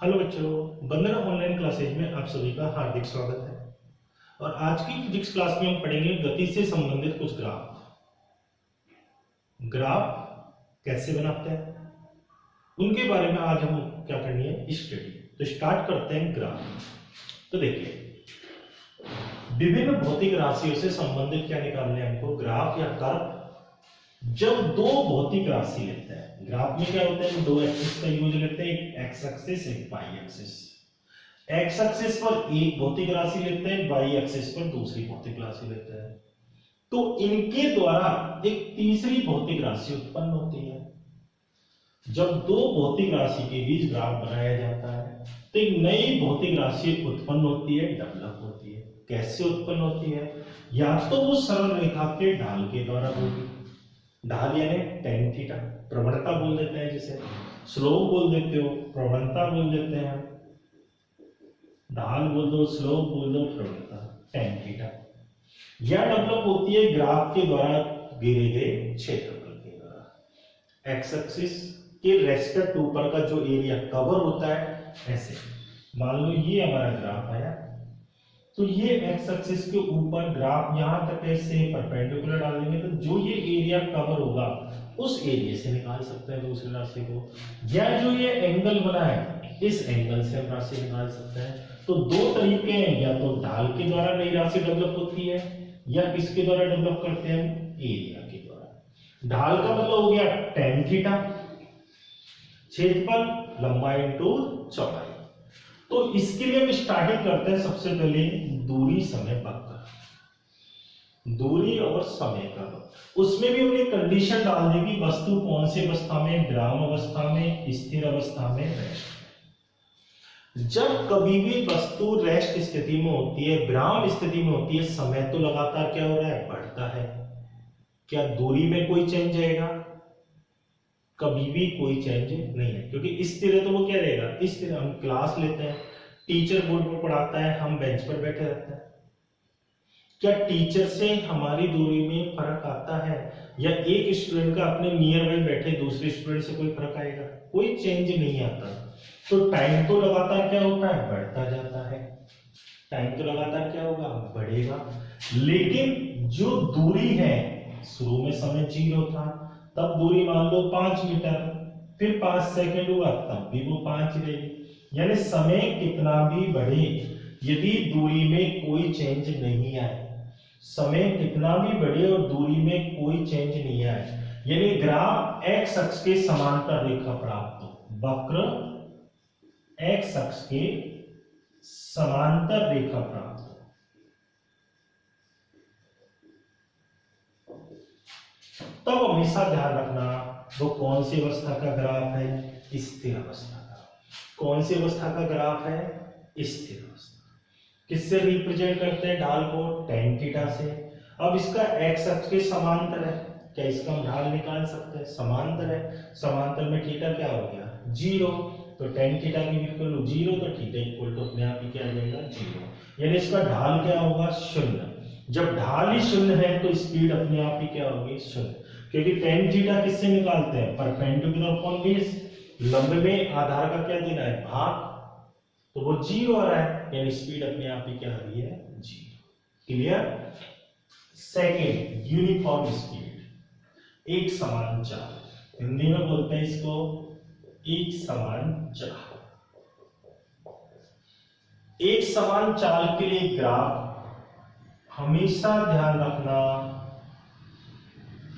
Hello बच्चों, वंदना online classes में आप सभी का हार्दिक स्वागत है। और आज की फिजिक्स क्लास में हम पढ़ेंगे गति से संबंधित कुछ ग्राफ। ग्राफ कैसे बनाते हैं उनके बारे में आज हम क्या करनी है स्टडी। तो स्टार्ट करते हैं ग्राफ। तो देखिए, विभिन्न भौतिक राशियों से संबंधित क्या निकालने हैं हमको, ग्राफ या कर्व। जब दो भौतिक राशि लेते हैं, ग्राफ में क्या होता है, दो एक्सिस का यूज लेते हैं, एक एक्स एक्सिस एक वाई एक्सिस। एक्स एक्सिस पर एक भौतिक राशि लेते हैं, वाई एक्सिस पर दूसरी भौतिक राशि लेते हैं। तो इनके द्वारा एक तीसरी भौतिक राशि उत्पन्न होती है। जब दो भौतिक राशि के बीच ग्राफ बनाया जाता है तो एक नई भौतिक राशि उत्पन्न होती है, डेवलप होती है। कैसे उत्पन्न होती है? या तो वो सरल रेखा के ढाल के द्वारा होगी। ढाल यानी tan थीटा, प्रवणता बोल देते हैं जिसे, स्लोप बोल देते हो, प्रवणता बोल देते हैं। ढाल बोल दो, स्लोप बोल दो, प्रवणता tan थीटा। यह डेवलप होती है ग्राफ के द्वारा गिरे गए क्षेत्रफल के द्वारा। एक्स एक्सिस के रेस्पेक्ट ऊपर का जो एरिया कवर होता है, ऐसे मान लो ये हमारा ग्राफ आया, तो ये एक्स एक्सिस के ऊपर ग्राफ यहां तक ऐसे परपेंडिकुलर डालेंगे तो जो ये एरिया कवर होगा उस एरिया से निकाल सकते हैं दूसरी राशि को। या जो ये एंगल बना है इस एंगल से हम राशि निकाल सकते हैं। तो दो तरीके हैं, या तो ढाल के द्वारा नई राशि डेवलप होती है या किसके द्वारा डेवलप करते हैं, एरिया के द्वारा। ढाल का मतलब हो गया tan थीटा, क्षेत्रफल लंबाई इंटू चौड़ाई। तो इसके लिए हम स्टार्टिंग करते हैं सबसे पहले दूरी समय वक्र, दूरी और समय का वक्र। उसमें भी हमने कंडीशन डाल दी कि वस्तु कौन सी अवस्था में, विराम अवस्था में, स्थिर अवस्था में, रेस्ट। जब कभी भी वस्तु रेस्ट स्थिति में होती है, विराम स्थिति में होती है, समय तो लगातार क्या हो रहा है, बढ़ता है। क्या दूरी में कोई चेंज आएगा? कभी भी कोई चेंज नहीं है, क्योंकि स्थिर है तो वो क्या रहेगा, स्थिर। हम क्लास लेते हैं, टीचर बोर्ड पर पढ़ाता है, हम बेंच पर बैठे रहते हैं। क्या टीचर से हमारी दूरी में फर्क आता है? या एक स्टूडेंट का अपने नियर बाय बैठे दूसरे स्टूडेंट से कोई फर्क आएगा? कोई चेंज नहीं आता। तो टाइम तो लगातार क्या होता है, बढ़ता जाता है। टाइम तो लगातार क्या होगा, बढ़ेगा। लेकिन जो दूरी है, शुरू में समय 0 था, तब दूरी मान लो 5 मीटर, फिर 5 सेकंड हुआ, तब भी वो 5 रहेगी। यानी समय कितना भी बढ़े, यदि दूरी में कोई चेंज नहीं आए, समय कितना भी बढ़े और दूरी में कोई चेंज नहीं आए, यानी ग्राफ एक्स अक्ष के समांतर रेखा प्राप्त हो, वक्र एक्स अक्ष के समांतर रेखा प्राप्त हो, तब हमेशा ध्यान रखना वो कौन सी अवस्था का ग्राफ है, स्थिर अवस्था का। कौन सी अवस्था का ग्राफ है, स्थिर अवस्था। किससे रिप्रेजेंट करते हैं ढाल को, tan थीटा से। अब इसका एक्स अक्ष के समांतर है, क्या इसका हम ढाल निकाल सकते हैं, समांतर है। समांतर में थीटा क्या हो गया, 0। तो tan थीटा की बिल्कुल 0, तो थीटा इक्वल टू अपने आप ही क्या आ जाएगा, 0। यानी इसका ढाल क्या होगा, 0। जब ढाल ही 0 है तो स्पीड अपने आप ही क्या होगी, 0। क्योंकि tan थीटा किससे निकालते हैं, परपेंडिकुलर अपॉन बेस। लंब में आधार का क्या देना है, भाग, तो वो 0 आ रहा है, यानी स्पीड अपने आप ही क्या आ रही है, 0। क्लियर? सेकेंड, यूनिफॉर्म स्पीड, एक समान चाल। हिंदी में बोलते हैं इसको एक समान चाल। एक समान चाल के लिए ग्राफ हमेशा ध्यान रखना,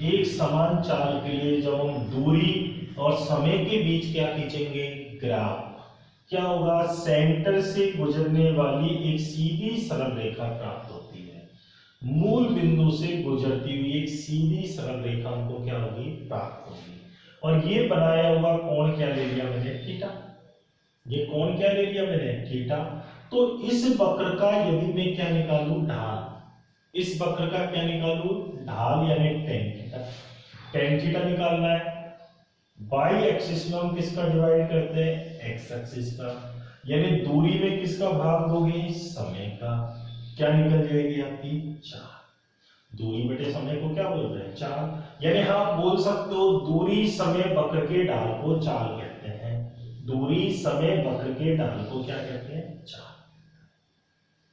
एक समान चाल के लिए जब हम दूरी और समय के बीच क्या खींचेंगे, ग्राफ, क्या होगा, सेंटर से गुजरने वाली एक सीधी सरल रेखा प्राप्त होती है। मूल बिंदु से गुजरती हुई एक सीधी सरल रेखा हमको क्या होगी, प्राप्त होगी। और ये बनाया हुआ कोण क्या ले लिया मैंने, थीटा। ये कोण क्या ले लिया मैंने, थीटा। तो इस वक्र का यदि मैं क्या निकालूं, ढाल, इस वक्र का क्या निकालूं, ढाल, यानी tan थीटा। tan थीटा निकालना है। वाई एक्सिस में हम किसका डिवाइड करते हैं, एक्स एक्सिस का। यानी दूरी में किसका भाग दोगे, समय का। क्या निकल जाएगी आपकी, 4। दूरी बटे समय को क्या बोल रहे हैं, 4। यानी आप बोल सकते हो दूरी समय वक्र के ढाल को चाल कहते हैं। दूरी समय वक्र के ढाल को क्या कहते हैं? चाल।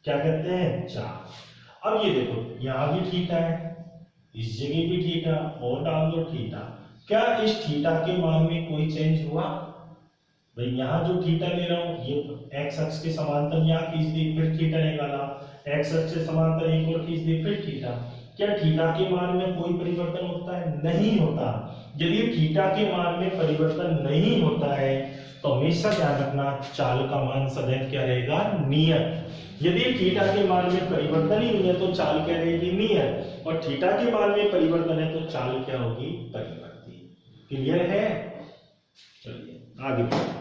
क्या कहते हैं? चाल। अब ये देखो यहां भी थीटा है, इस जगह भी थीटा, और डाल दो थीटा। क्या इस थीटा के मान में कोई चेंज हुआ? भाई यहां जो थीटा ले रहा हूं ये एक्स अक्ष के समांतर यहां खींच दी, फिर थीटा निकाला, एक्स अक्ष से समांतर एक और खींच दी, फिर थीटा। क्या थीटा के मान में कोई परिवर्तन होता है? नहीं होता। यदि थीटा के मान में परिवर्तन नहीं होता है तो हमेशा ध्यान रखना चाल का मान सदैव क्या रहेगा? नियत। यदि थीटा के मान में परिवर्तन ही नहीं है तो चाल क्या रहेगी? नियत। और थीटा के मान में परिवर्तन है तो चाल क्या होगी? परिवर्ती। क्लियर है? चलिए आगे बढ़ते हैं।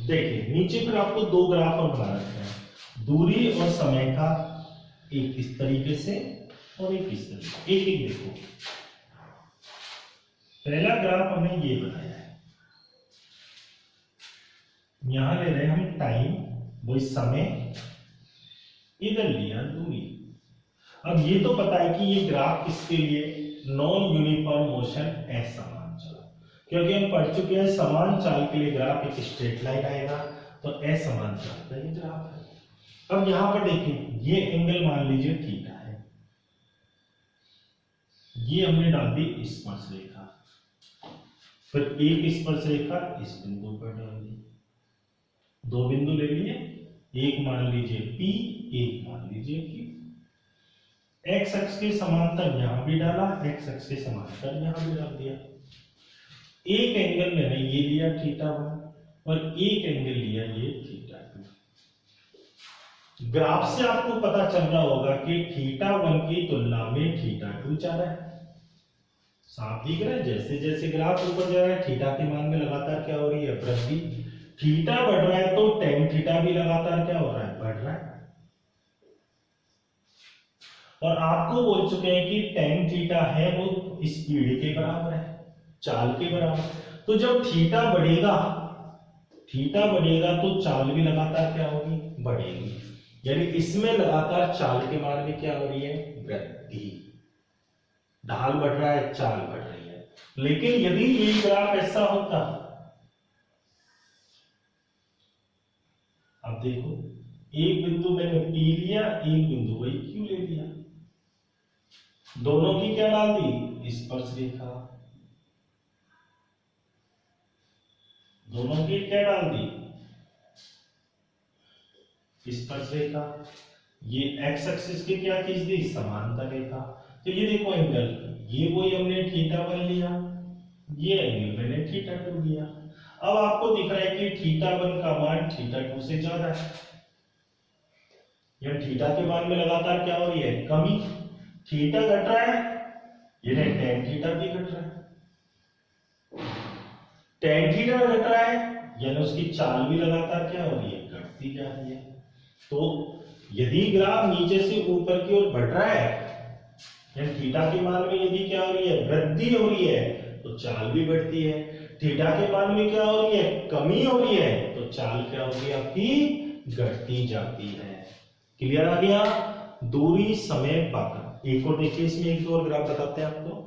देखिए नीचे फिर आपको दो ग्राफ हम बना रखे हैं, दूरी और समय का, एक इस तरीके से और एक इस तरीके। एक एक देखो, पहला ग्राफ हमने ये बनाया है, यहां ले रहे हैं हम टाइम, वो समय, इधर लिया दूरी। अब ये तो पता है कि ये ग्राफ किसके लिए? नॉन यूनिफॉर्म मोशन असमान चाल, क्योंकि हम पढ़ चुके हैं समान चाल के लिए ग्राफ एक स्ट्रेट लाइन आएगा, तो असमान चाल का ये ग्राफ है। अब यहां पर देखिए ये एंगल मान लीजिए थीटा है, ये हमने डाल दी स्पर्श रेखा, फिर एक स्पर्श रेखा इस बिंदु पर डाल दी, दो बिंदु ले लिए, एक मान लीजिए P, एक मान लीजिए Q। एक्स अक्ष के समांतर यहां भी डाला, एक्स अक्ष के समांतर यहां भी डाल दिया। एक एंगल मैंने ये लिया थीटा1 और एक एंगल लिया ये थीटा2। ग्राफ से आपको पता चल रहा होगा कि थीटा1 की तुलना में थीटा2 ज्यादा है। साफ दिख रहा है? जैसे जैसे ग्राफ ऊपर जा रहा है थीटा के मान में लगातार क्या हो रही है? वृद्धि। थीटा बढ़ रहा है तो टेन थीटा भी लगातार क्या हो रहा है? बढ़ रहा है। और आपको बोल चुके हैं कि टेन थीटा है वो स्पीड के बराबर है, चाल के बराबर। तो जब थीटा बढ़ेगा तो चाल भी लगातार क्या होगी? बढ़ेगी। यानी इसमें लगातार चाल के मान में क्या हो रही है? वृद्धि। ढाल बढ़ रहा है, चाल बढ़ रही है। लेकिन यदि ये ग्राफ ऐसा होता, अब देखो एक बिंदु मैंने P लिया, एक बिंदु वही Q ले लिया, दोनों की क्या डाल दी? स्पर्श रेखा, दोनों की क्या डाल दी? स्पर्श रेखा। ये एक्स एक्सिस की क्या खींच दी? समांतर रेखा। तो ये देखो एंगल, ये वही हमने थीटा1 लिया, ये एंगल मैंने थीटा2 लिया। अब आपको दिख रहा है कि थीटा1 का मान थीटा2 से ज्यादा है, या थीटा के मान में लगातार क्या हो रही है? कमी। थीटा घट रहा है, ये टेन थीटा भी घट रहा है। टेन थीटा घट रहा है यानी उसकी चाल भी लगातार क्या हो रही है? घटती जा रही है। तो यदि ग्राफ नीचे से ऊपर की ओर बढ़ रहा है, यानी थीटा के मान में यदि क्या हो रही है? वृद्धि हो रही है, तो चाल भी बढ़ती है। थीटा के मान में क्या हो रही है? कमी हो रही है, तो चाल क्या होगी? आपकी घटती जाती है। क्लियर आ गया? दूरी समय वक्र। एक और देखिए, इसमें एक और ग्राफ बताते हैं आपको।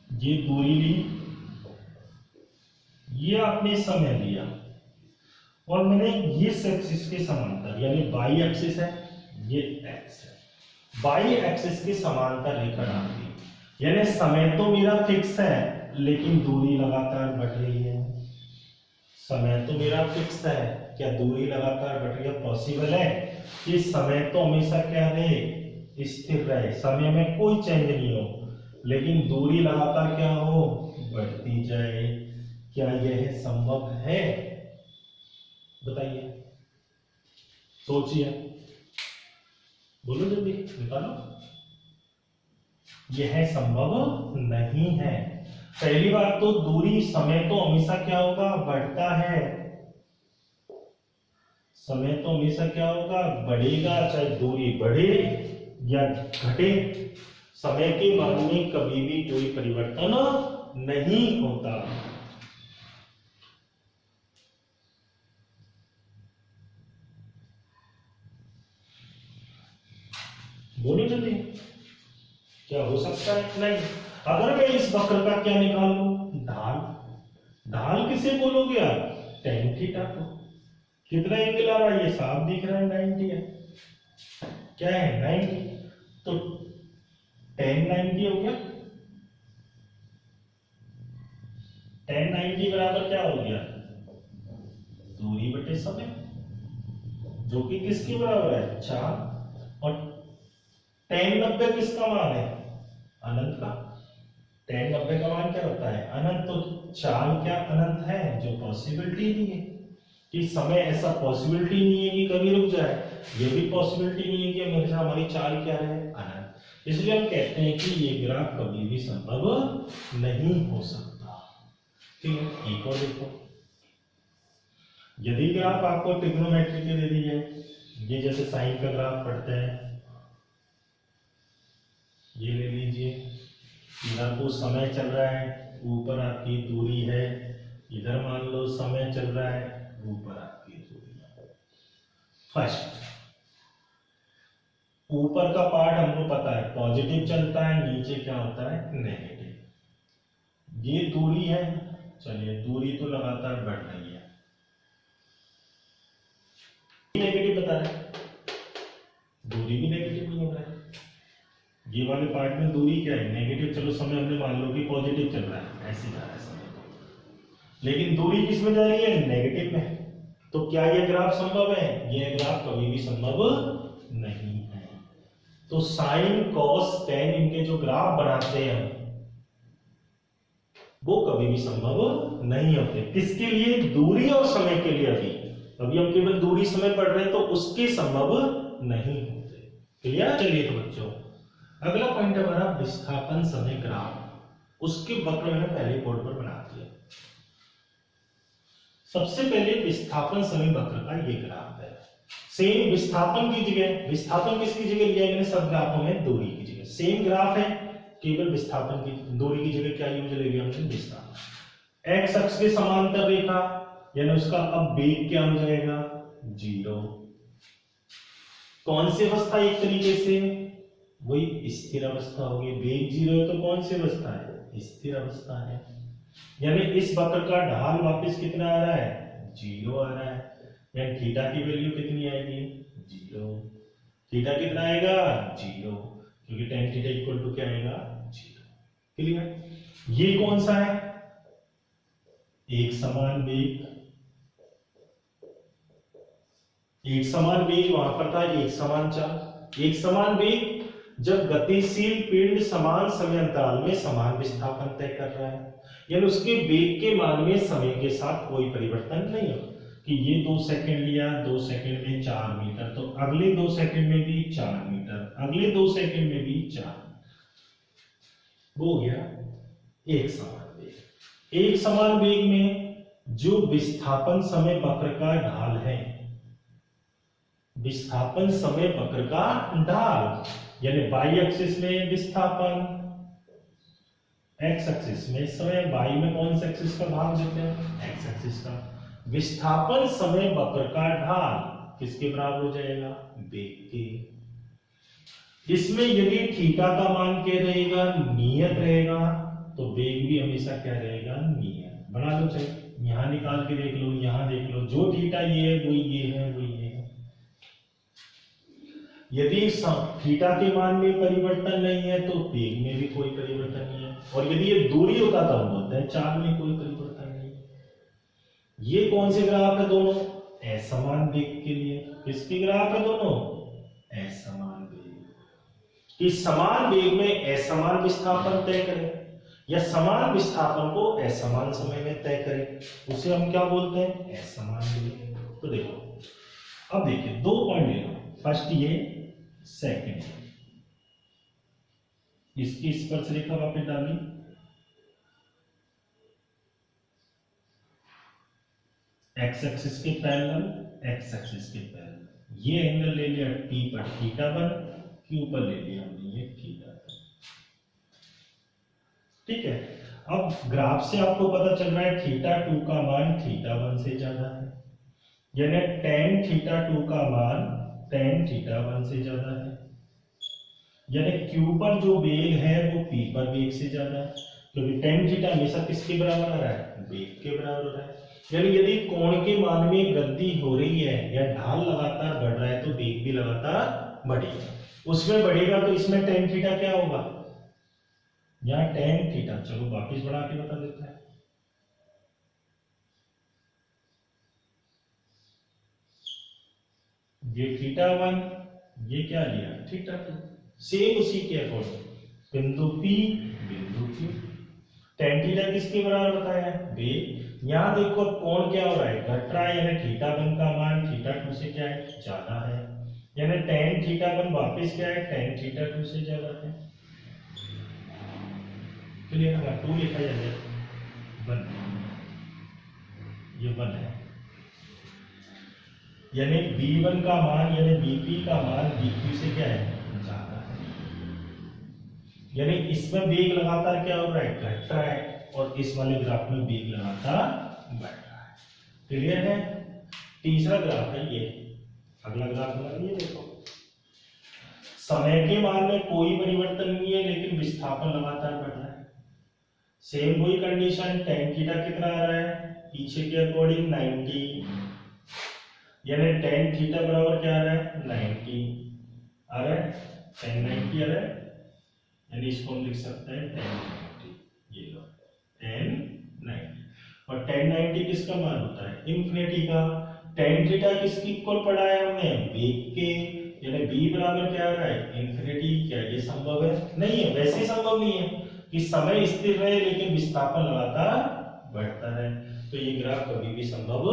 ये दूरी ली, ये आपने समय लिया, और मैंने ये एक्सिस के समांतर यानी वाई एक्सिस है, ये एक्स है, वाई एक्सिस के समांतर रेखा डाल दी। यानी समय तो मेरा फिक्स है लेकिन दूरी लगातार बढ़ रही है। समय तो मेरा फिक्स है, क्या दूरी लगातार बढ़ रही है? पॉसिबल है कि समय तो हमेशा क्या रहे? स्थिर रहे, समय में कोई चेंज नहीं हो, लेकिन दूरी लगातार क्या हो? बढ़ती जाए। क्या यह संभव है? बताइए, सोचिए, बोलो जल्दी, निकालो। यह संभव नहीं है। पहली बात तो दूरी, समय तो हमेशा क्या होगा, बढ़ता है। समय तो हमेशा क्या होगा, बढ़ेगा, चाहे दूरी बढ़े या घटे। समय के मान में कभी भी कोई परिवर्तन नहीं होता। बोलो जल्दी, क्या हो सकता है? नहीं। अगर मैं इस वक्र का क्या निकाल लूं, ढाल। ढाल किसे बोलोगे आप, tan थीटा को। कितना एंगल आ रहा है, ये साफ दिख रहा है 90 है। क्या है 90, तो tan 90 हो गया। tan 90 बराबर क्या हो गया, दूरी बटे समय, जो कि किसके बराबर है, 4। और tan 90 किसका मान है, अनंत का। tan 90 का मान क्या होता है, अनंत। तो 4 क्या अनंत है, जो पॉसिबिलिटी नहीं है कि समय ऐसा पॉसिबिलिटी नहीं है कि कभी रुक जाए, ये भी पॉसिबिलिटी नहीं है कि हमेशा हमारी 4 क्या है, अनंत। इसलिए हम कहते हैं कि ये ग्राफ कभी भी संभव नहीं हो सकता। ठीक है, एक और देखो, यदि ग्राफ आपको ट्रिग्नोमेट्री के दे दी है, ये जैसे साइन का ग्राफ पढ़ते हैं, ये ले लीजिए, इधर तो समय चल रहा है, ऊपर आपकी दूरी है, इधर मान लो समय चल रहा है, ऊपर आपकी दूरी है। फर्स्ट, ऊपर का पार्ट हमको पता है पॉजिटिव चलता है, नीचे क्या होता है, नेगेटिव। ये दूरी है, चलिए दूरी तो लगातार बढ़ रही है, नेगेटिव बता रहा है, दूरी भी नेगेटिव नहीं हो रहा है। ये वाले पार्ट में दूरी क्या है, नेगेटिव। चलो समय हमने मान लो कि पॉजिटिव चल रहा है, ऐसे जा रहा है समय, लेकिन दूरी किस में जा रही है, नेगेटिव में। तो क्या ये ग्राफ संभव है, ये ग्राफ कभी भी संभव नहीं है। तो साइन कॉस टेन इनके जो ग्राफ बनाते हैं वो कभी भी संभव नहीं होते। किसके लिए, दूरी और समय के लिए। अभी हम केवल दूरी समय पढ़ रहे हैं, तो उसके संभव नहीं होते। क्लियर। चलिए तो बच्चों, अगला पॉइंट हमारा विस्थापन समय ग्राफ। उसके वक्र मैंने पहले बोर्ड पर बना दिया। सबसे पहले विस्थापन समय वक्र का ये ग्राफ है। सेम विस्थापन की जगह, विस्थापन किसकी जगह लिया मैंने सब ग्राफों में, दूरी की जगह। सेम ग्राफ है, केवल विस्थापन की, दूरी की जगह क्या यूज ले लिया हमने, विस्थापन। एक्स अक्ष के समांतर रेखा, यानी उसका अब वेग क्या हो जाएगा, 0। कौन सी अवस्था, एक तरीके से वही स्थिर अवस्था होगी। वेग 0 है तो कौन सी अवस्था है, स्थिर अवस्था है। यानी इस वक्र का ढाल वापस कितना आ रहा है, 0 आ रहा है। यानी थीटा की वैल्यू कितनी आएगी, 0। थीटा कितना आएगा, 0, क्योंकि tan थीटा इक्वल टू क्या आएगा, 0। क्लियर। ये कौन सा है, एक समान वेग। एक समान वेग वहां पर था, एक समान चाल। एक समान वेग जब गतिशील पिंड समान समय अंतराल में समान विस्थापन तय कर रहा है, यानी उसके वेग के मान में समय के साथ कोई परिवर्तन नहीं हो। कि ये 2 सेकंड लिया, 2 सेकंड में 4 मीटर, तो अगले 2 सेकंड में भी 4 मीटर, अगले 2 सेकंड में भी 4, हो गया एक समान वेग। एक समान वेग में जो विस्थापन समय वक्र का ढाल है, विस्थापन समय वक्र का ढाल, यानी वाई एक्सिस में विस्थापन, एक्स एक्सिस में समय, वाई में कौन सा एक्सिस का भाग देते हैं, एक्स एक्सिस का। विस्थापन समय वक्र का ढाल किसके बराबर हो जाएगा, वेग के। इसमें यदि थीटा का मान क्या रहेगा, नियत रहेगा, तो वेग भी हमेशा क्या रहेगा, नियत। बना लो, चाहिए यहां निकाल के देख लो, यहां देख लो, जो थीटा ये है वो ये है, वो ये है। यदि थीटा के मान में परिवर्तन नहीं है तो वेग में भी कोई परिवर्तन नहीं है। और यदि ये दूरी होता तो हम बोलते हैं चाल में कोई परिवर्तन नहीं है। ये कौन से ग्राफ है, दोनों असमान वेग के लिए। किसकी ग्राफ है, दोनों असमान वेग। कि समान वेग में असमान विस्थापन तय करें या समान विस्थापन को असमान समय में तय करें, उसे हम क्या बोलते हैं, असमान वेग। तो देखो, अब देखिए 2 पॉइंट ले लो। फर्स्ट ये, सेकंड, इसकी स्पर्श रेखा वापस डाली, एक्स एक्सिस के पैरेलल, एक्स एक्सिस के पैरेलल। ये एंगल ले लिया टी पर θ1, क्यू पर ले लिया हमने ये θ2। ठीक है, अब ग्राफ से आपको पता चल रहा है θ2 का मान θ1 से ज्यादा है, यानी tan θ2 का मान tan θ1 से ज्यादा है, यानी q पर जो वेग है वो p पर वेग से ज्यादा है, क्योंकि tan थीटा हमेशा किसके बराबर आ रहा है, वेग के बराबर हो रहा है। यानी यदि कोण के मान में वृद्धि हो रही है या ढाल लगातार बढ़ रहा है तो वेग भी लगातार बढ़ेगा, उसमें बढ़ेगा तो इसमें tan थीटा क्या होगा, यहाँ tan थीटा, चलो वापिस बढ़ा के बता देता है। ये θ1, ये क्या लिया θ2, सेम उसी के अकॉर्डिंग बिंदु P, बिंदु Q। tan थीटा किसके बराबर बताया है, वेग। यहाँ देखो कोण क्या हो रहा है, घट रहा है, यानी θ1 का मान θ2 से क्या है, ज्यादा है, यानी tan θ1 वापस क्या है, tan θ2 से ज्यादा है। क्लियर है, 2 लिखा जाए 1, ये 1 है, यानी B1 का मान यानी BP का मान BQ से क्या है, ज्यादा है, यानी इसमें वेग लगातार क्या हो रहा है, घट रहा है, और इस वाले ग्राफ में वेग लगातार बढ़ रहा है। क्लियर है। तीसरा ग्राफ है ये, अगला ग्राफ बना ये देखो, समय के मान में कोई परिवर्तन नहीं है लेकिन विस्थापन लगातार बढ़ रहा है। सेम वही कंडीशन, tan थीटा कितना आ रहा है, पीछे के अकॉर्डिंग 90, यानी tan थीटा बराबर क्या आ रहा है, 90 आ रहा है, tan 90 आ रहा है, यानी इसको हम लिख सकते हैं tan 90, ये लो tan 90, और tan 90 किसका मान होता है, इंफिनिटी का। tan थीटा किसकी इक्वल पढ़ा है हमने, वेग के, यानी v बराबर क्या आ रहा है, इंफिनिटी। क्या ये संभव है, नहीं है, वैसे संभव नहीं है कि समय स्थिर रहे लेकिन विस्थापन लगातार बढ़ता है, तो ये ग्राफ कभी भी संभव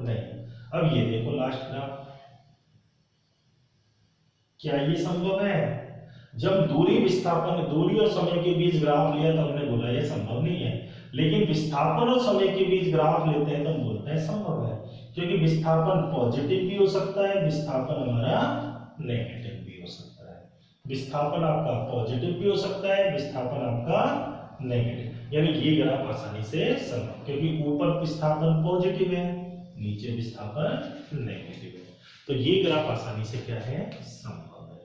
नहीं। अब ये देखो लास्ट ग्राफ, क्या ये संभव है, जब दूरी विस्थापन, दूरी और समय के बीच ग्राफ लिया तो हमने बोला ये संभव नहीं है, लेकिन विस्थापन और समय के बीच ग्राफ लेते हैं तो हम बोलते हैं संभव है, क्योंकि विस्थापन पॉजिटिव भी हो सकता है, विस्थापन हमारा नेगेटिव भी हो सकता है। विस्थापन आपका पॉजिटिव भी हो सकता है, विस्थापन आपका नेगेटिव, यानी ये ग्राफ आसानी से संभव, क्योंकि ऊपर विस्थापन पॉजिटिव है, नीचे विस्थापन नेगेटिव है, तो ये ग्राफ आसानी से क्या है, संभव है।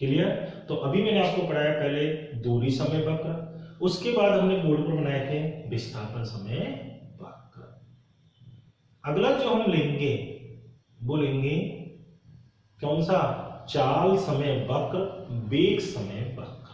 क्लियर। तो अभी मैंने आपको पढ़ाया पहले दूरी समय वक्र, उसके बाद हमने बोर्ड पर बनाए थे विस्थापन समय वक्र। अगला जो हम लेंगे वो लेंगे कौन सा, चाल समय वक्र, वेग समय वक्र।